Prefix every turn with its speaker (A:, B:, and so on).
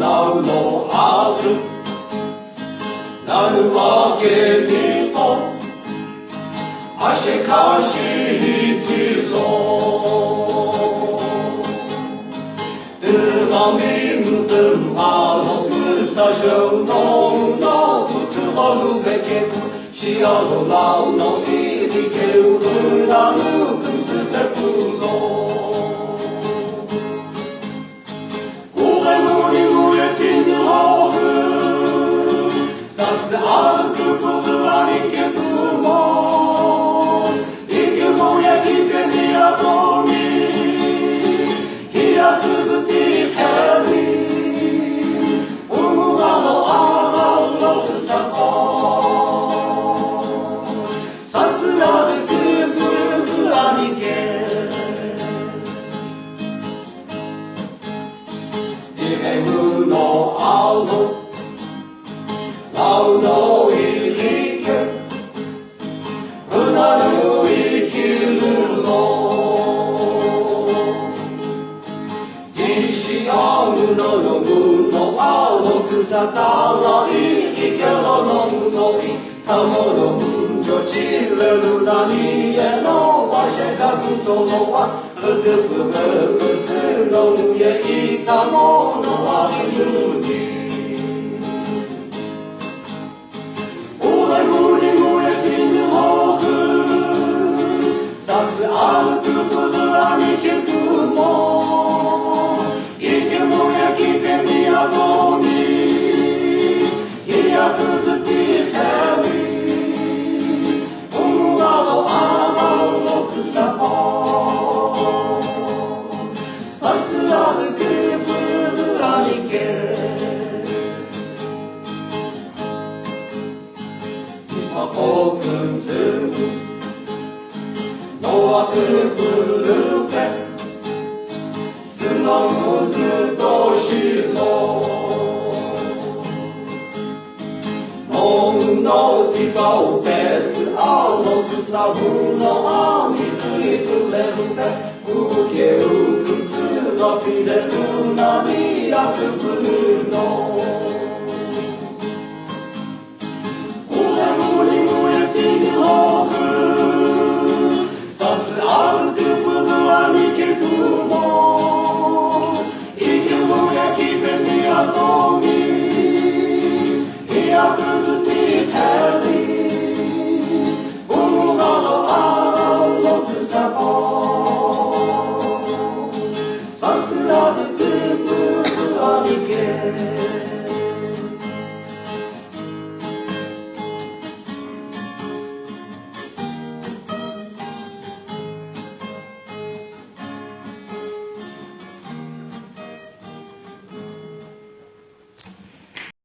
A: なうのあるなるわけにと汗かしひろうまみんとんあのくさしょのうのくつぼるべけくしあのらうのいりけううらぬくつてくろの青青のいりけうなる生きるの銀紙あむののむの青草ざらいいけろのむのいたものむじょちれるなにえのわしゃかくとのはふくふくくつのむえいたものはゆにあるくぶらにけくもいけもやきてみやぼにいやくずきてみうむがのあのくさぽさすあるくぶらにけ今こくんつむのあくぶるぺすのむずとしろのむのきかおぺすあのくさふのあみずいくれるぺうけうくつがきれるなにやくぶるの